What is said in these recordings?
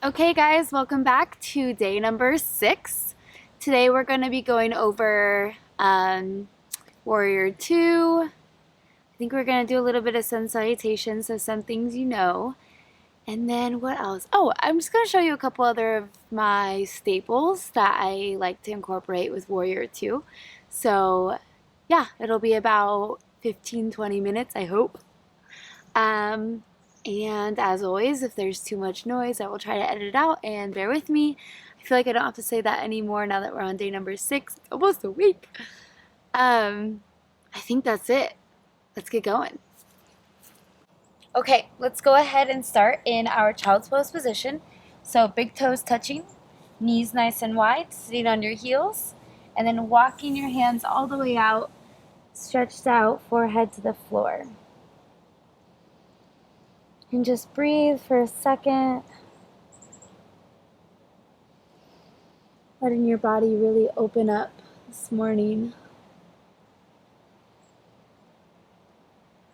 Okay guys, welcome back to day number 6. Today we're going to be going over Warrior 2. I think we're going to do a little bit of sun salutation, so some things you know. And then what else? Oh, I'm just going to show you a couple other of my staples that I like to incorporate with Warrior 2. So yeah, it'll be about 15-20 minutes, I hope. And as always, if there's too much noise, I will try to edit it out, and bear with me. I feel like I don't have to say that anymore now that we're on day number 6, almost a week. I think that's it. Let's get going. Okay, let's go ahead and start in our child's pose position. So big toes touching, knees nice and wide, sitting on your heels, and then walking your hands all the way out, stretched out, forehead to the floor. And just breathe for a second, letting your body really open up this morning.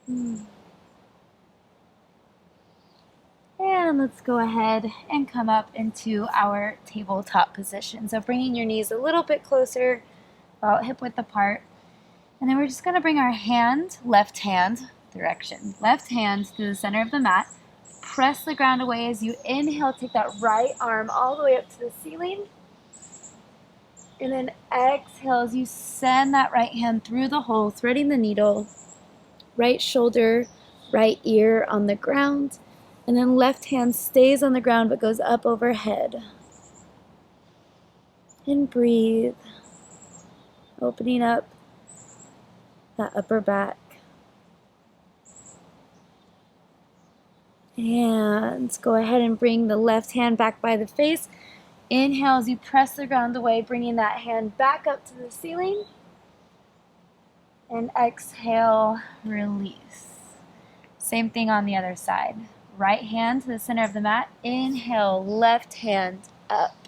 And let's go ahead and come up into our tabletop position. So bringing your knees a little bit closer, about hip width apart. And then we're just going to bring our hand, left hand direction, left hand to the center of the mat. Press the ground away as you inhale. Take that right arm all the way up to the ceiling. And then exhale as you send that right hand through the hole, threading the needle. Right shoulder, right ear on the ground. And then left hand stays on the ground but goes up overhead. And breathe. Opening up that upper back. And go ahead and bring the left hand back by the face. Inhale as you press the ground away, bringing that hand back up to the ceiling. And exhale, release. Same thing on the other side. Right hand to the center of the mat. Inhale, left hand up.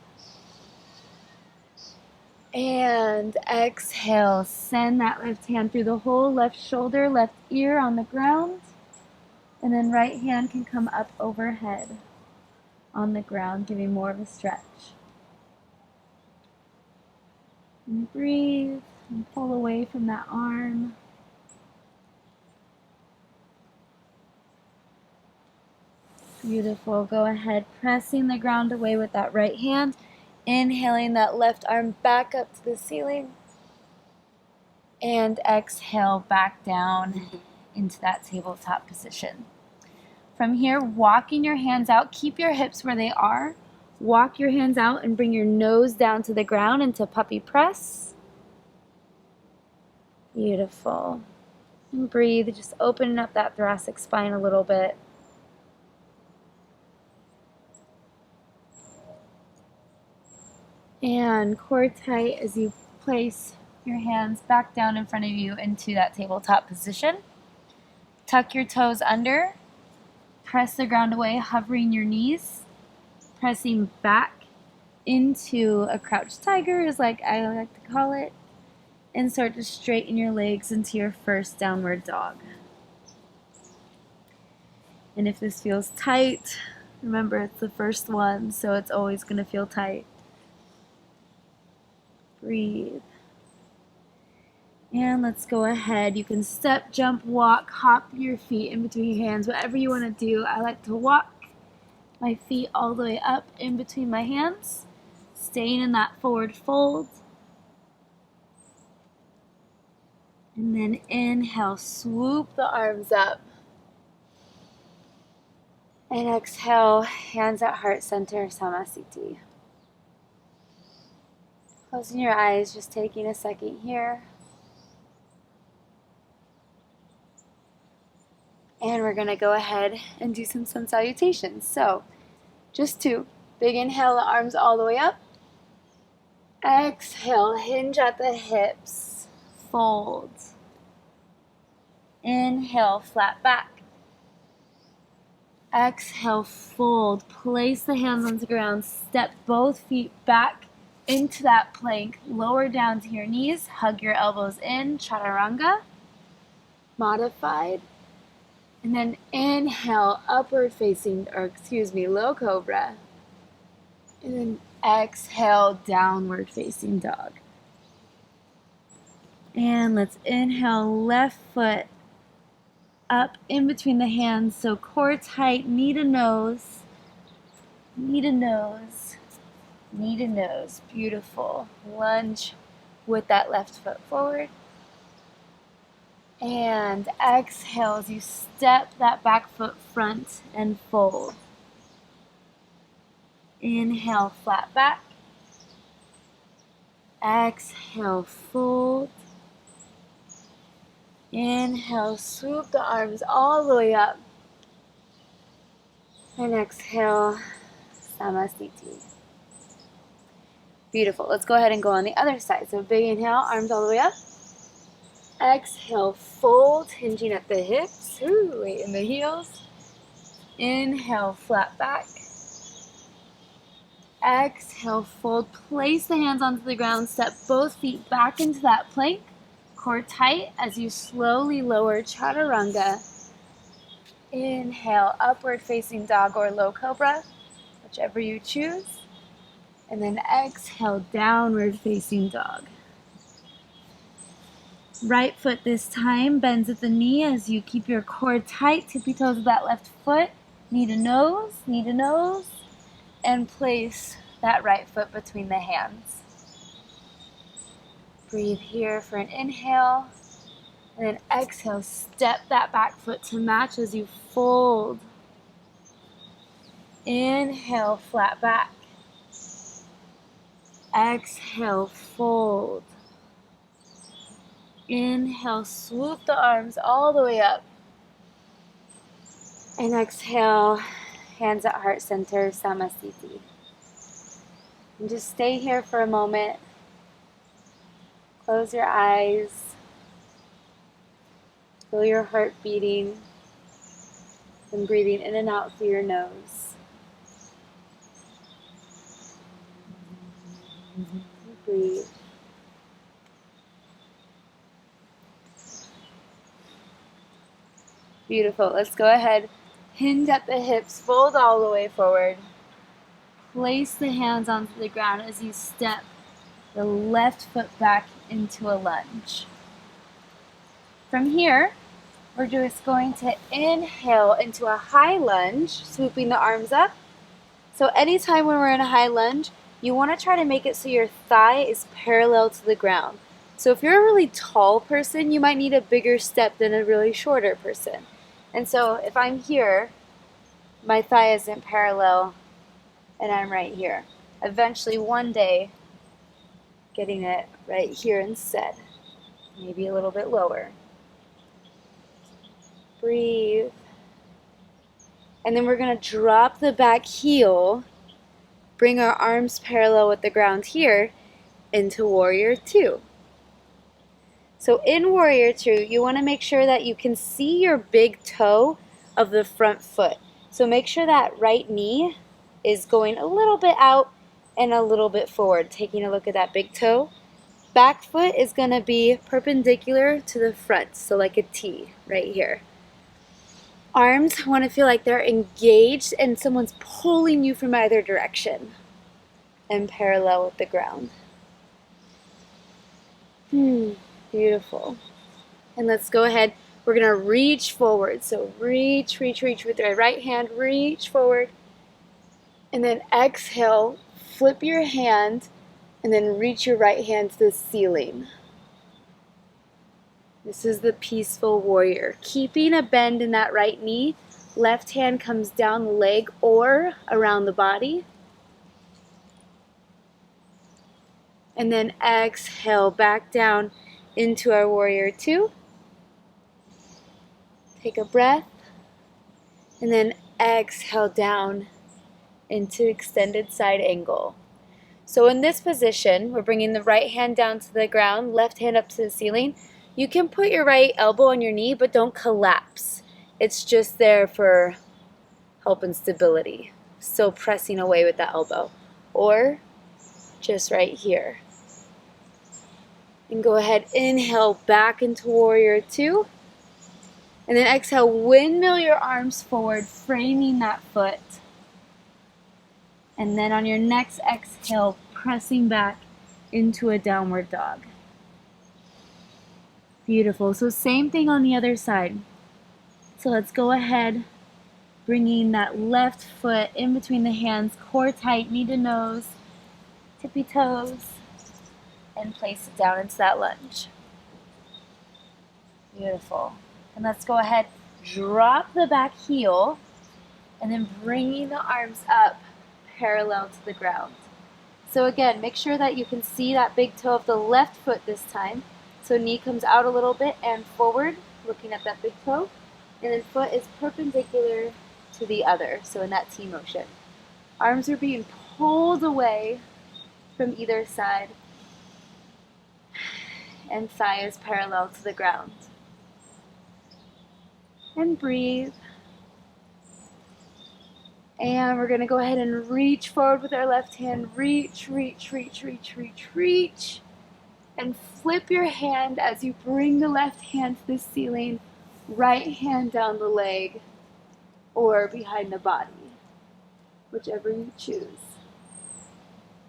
And exhale, send that left hand through the whole left shoulder, left ear on the ground. And then right hand can come up overhead on the ground, giving more of a stretch. And breathe and pull away from that arm. Beautiful. Go ahead, pressing the ground away with that right hand. Inhaling that left arm back up to the ceiling. And exhale back down into that tabletop position. From here, walking your hands out. Keep your hips where they are. Walk your hands out and bring your nose down to the ground into puppy press. Beautiful. And breathe, just opening up that thoracic spine a little bit. And core tight as you place your hands back down in front of you into that tabletop position. Tuck your toes under. Press the ground away, hovering your knees. Pressing back into a crouched tiger is like I like to call it. And start to straighten your legs into your first downward dog. And if this feels tight, remember it's the first one, so it's always going to feel tight. Breathe. And let's go ahead. You can step, jump, walk, hop your feet in between your hands, whatever you want to do. I like to walk my feet all the way up in between my hands, staying in that forward fold. And then inhale, swoop the arms up. And exhale, hands at heart center, Samasthiti. Closing your eyes, just taking a second here. And we're going to go ahead and do some sun salutations. So, just 2. Big inhale, the arms all the way up. Exhale, hinge at the hips. Fold. Inhale, flat back. Exhale, fold. Place the hands onto the ground. Step both feet back into that plank. Lower down to your knees. Hug your elbows in. Chaturanga. Modified. And then inhale, upward facing, low cobra. And then exhale, downward facing dog. And let's inhale, left foot up in between the hands. So core tight, knee to nose, knee to nose, knee to nose. Beautiful. Lunge with that left foot forward. And exhale as you step that back foot front and fold. Inhale, flat back. Exhale, fold. Inhale, swoop the arms all the way up. And exhale, Samasthiti. Beautiful. Let's go ahead and go on the other side. So big inhale, arms all the way up. Exhale, fold, hinging at the hips. Ooh, weight in the heels. Inhale, flat back. Exhale, fold. Place the hands onto the ground. Step both feet back into that plank. Core tight as you slowly lower chaturanga. Inhale, upward facing dog or low cobra, whichever you choose. And then exhale, downward facing dog. Right foot this time bends at the knee as you keep your core tight, tippy toes of that left foot, knee to nose, and place that right foot between the hands. Breathe here for an inhale, and then exhale, step that back foot to match as you fold. Inhale, flat back. Exhale, fold. Inhale, swoop the arms all the way up. And exhale, hands at heart center, Samasthiti. And just stay here for a moment. Close your eyes. Feel your heart beating. And breathing in and out through your nose. Breathe. Beautiful. Let's go ahead. Hinge at the hips. Fold all the way forward. Place the hands onto the ground as you step the left foot back into a lunge. From here, we're just going to inhale into a high lunge, swooping the arms up. So anytime when we're in a high lunge, you want to try to make it so your thigh is parallel to the ground. So if you're a really tall person, you might need a bigger step than a really shorter person. And so if I'm here, my thigh isn't parallel, and I'm right here. Eventually, one day, getting it right here instead. Maybe a little bit lower. Breathe. And then we're going to drop the back heel, bring our arms parallel with the ground here, into Warrior Two. So in Warrior Two, you want to make sure that you can see your big toe of the front foot. So make sure that right knee is going a little bit out and a little bit forward, taking a look at that big toe. Back foot is going to be perpendicular to the front, so like a T right here. Arms want to feel like they're engaged and someone's pulling you from either direction and parallel with the ground. Beautiful. And let's go ahead. We're going to reach forward. So reach with your right hand. Reach forward. And then exhale. Flip your hand. And then reach your right hand to the ceiling. This is the peaceful warrior. Keeping a bend in that right knee. Left hand comes down the leg or around the body. And then exhale back down into our Warrior Two. Take a breath. And then exhale down into extended side angle. So in this position, we're bringing the right hand down to the ground, left hand up to the ceiling. You can put your right elbow on your knee, but don't collapse. It's just there for help and stability. Still pressing away with the elbow. Or just right here. And go ahead, inhale back into Warrior Two. And then exhale, windmill your arms forward, framing that foot. And then on your next exhale, pressing back into a downward dog. Beautiful. So same thing on the other side. So let's go ahead, bringing that left foot in between the hands, core tight, knee to nose, tippy toes, and place it down into that lunge. Beautiful. And let's go ahead, drop the back heel, and then bringing the arms up parallel to the ground. So again, make sure that you can see that big toe of the left foot this time. So knee comes out a little bit and forward, looking at that big toe. And then foot is perpendicular to the other, so in that T motion. Arms are being pulled away from either side, and thigh is parallel to the ground. And breathe. And we're going to go ahead and reach forward with our left hand. Reach, reach, reach, reach, reach, reach. And flip your hand as you bring the left hand to the ceiling, right hand down the leg or behind the body, whichever you choose.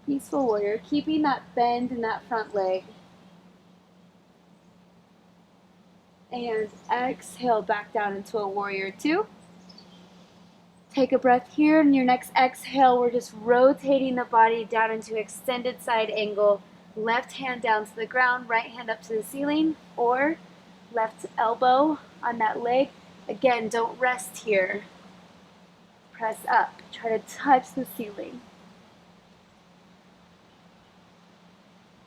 Peaceful warrior, keeping that bend in that front leg. And exhale back down into a warrior two. Take a breath here, and your next exhale, we're just rotating the body down into extended side angle. Left hand down to the ground, right hand up to the ceiling, or left elbow on that leg. Again, don't rest here. Press up. Try to touch the ceiling.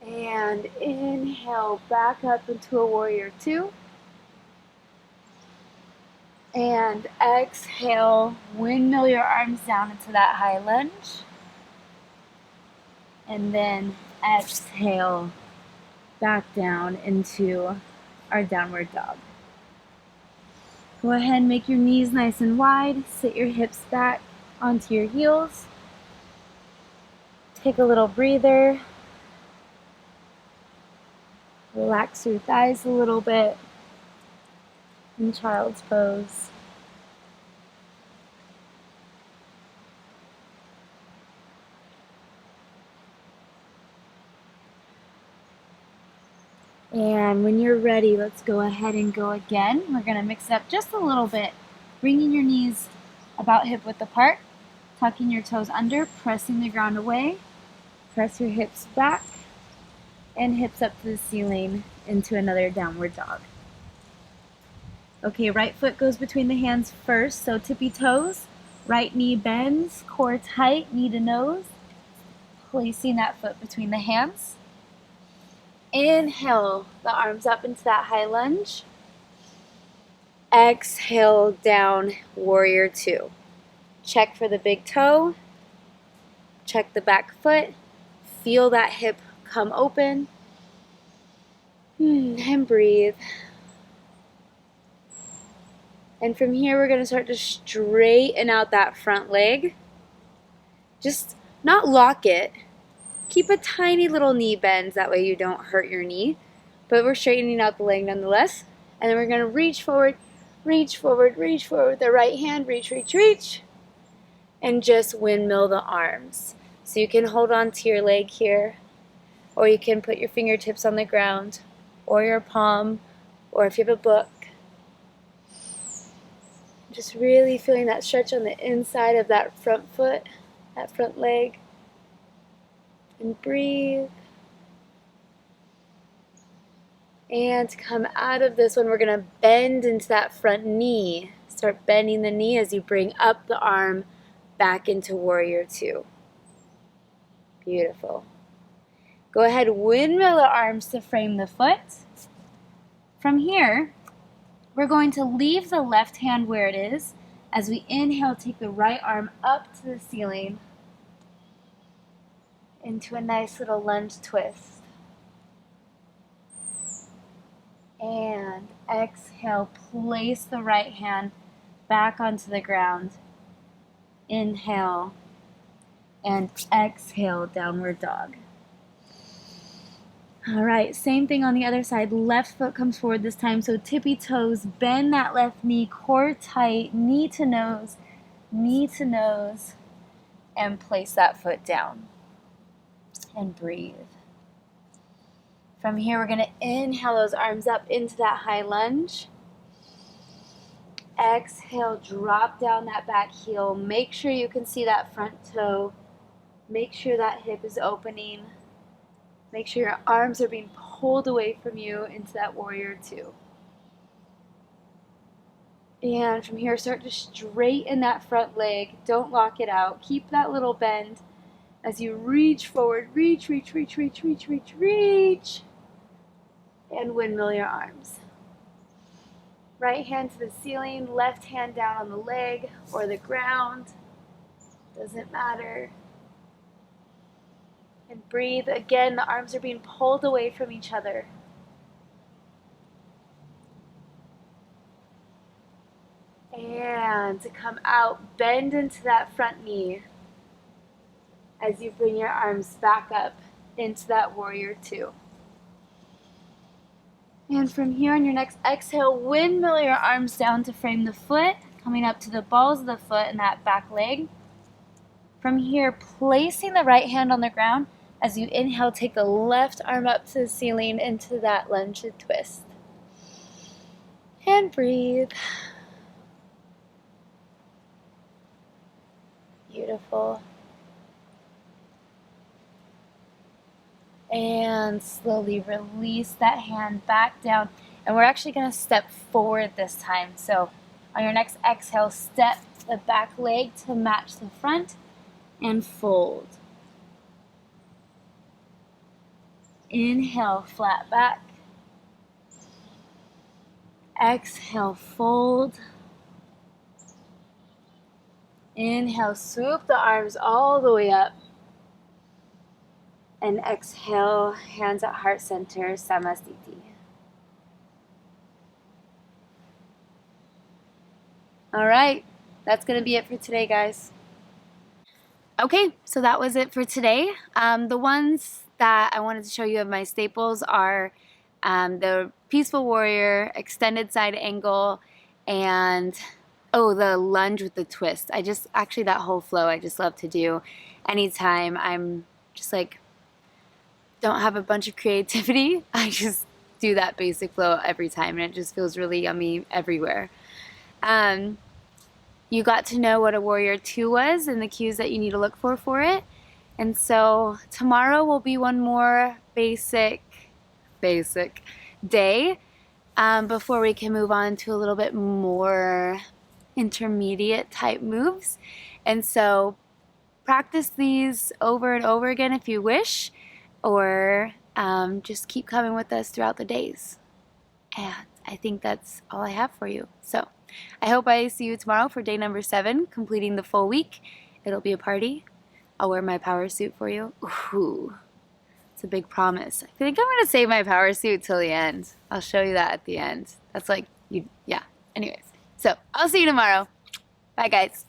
And inhale back up into a warrior two. And exhale, windmill your arms down into that high lunge. And then exhale back down into our downward dog. Go ahead and make your knees nice and wide. Sit your hips back onto your heels. Take a little breather. Relax your thighs a little bit in child's pose. And when you're ready, let's go ahead and go again. We're going to mix it up just a little bit, bringing your knees about hip width apart, tucking your toes under, pressing the ground away, press your hips back, and hips up to the ceiling into another downward dog. Okay, right foot goes between the hands first, so tippy toes, right knee bends, core tight, knee to nose, placing that foot between the hands. Inhale the arms up into that high lunge. Exhale down, warrior two. Check for the big toe. Check the back foot. Feel that hip come open. And breathe. And from here, we're going to start to straighten out that front leg. Just not lock it. Keep a tiny little knee bend, that way you don't hurt your knee. But we're straightening out the leg nonetheless. And then we're going to reach forward, reach forward, reach forward with the right hand. Reach, reach, reach. And just windmill the arms. So you can hold on to your leg here. Or you can put your fingertips on the ground. Or your palm. Or if you have a book. Just really feeling that stretch on the inside of that front foot, that front leg. And breathe. And to come out of this one, we're going to bend into that front knee. Start bending the knee as you bring up the arm back into warrior two. Beautiful. Go ahead, windmill the arms to frame the foot. From here, we're going to leave the left hand where it is. As we inhale, take the right arm up to the ceiling into a nice little lunge twist. And exhale, place the right hand back onto the ground. Inhale and exhale, downward dog. All right, same thing on the other side. Left foot comes forward this time, so tippy toes, bend that left knee, core tight, knee to nose, and place that foot down. And breathe. From here, we're going to inhale those arms up into that high lunge. Exhale, drop down that back heel. Make sure you can see that front toe. Make sure that hip is opening. Make sure your arms are being pulled away from you into that warrior two. And from here, start to straighten that front leg. Don't lock it out. Keep that little bend as you reach forward. Reach, reach, reach, reach, reach, reach, reach. And windmill your arms. Right hand to the ceiling, left hand down on the leg or the ground. Doesn't matter. And breathe. Again, the arms are being pulled away from each other. And to come out, bend into that front knee as you bring your arms back up into that warrior two. And from here on your next exhale, windmill your arms down to frame the foot, coming up to the balls of the foot and that back leg. From here, placing the right hand on the ground. As you inhale, take the left arm up to the ceiling into that lunge and twist. And breathe. Beautiful. And slowly release that hand back down. And we're actually going to step forward this time. So on your next exhale, step the back leg to match the front and fold. Inhale, flat back. Exhale, fold. Inhale, swoop the arms all the way up. And exhale, hands at heart center, Samasthiti. All right, that's going to be it for today, guys. Okay, so that was it for today. The ones that I wanted to show you of my staples are the Peaceful Warrior, extended side angle, and the lunge with the twist. Actually that whole flow I just love to do anytime I'm just like, don't have a bunch of creativity. I just do that basic flow every time and it just feels really yummy everywhere. You got to know what a Warrior 2 was and the cues that you need to look for it. And so tomorrow will be one more basic day before we can move on to a little bit more intermediate type moves. And so practice these over and over again if you wish, or just keep coming with us throughout the days. And I think that's all I have for you. So I hope I see you tomorrow for day number 7, completing the full week. It'll be a party. I'll wear my power suit for you. Ooh, it's a big promise. I think I'm going to save my power suit till the end. I'll show you that at the end. That's like, yeah. Anyways, so I'll see you tomorrow. Bye, guys.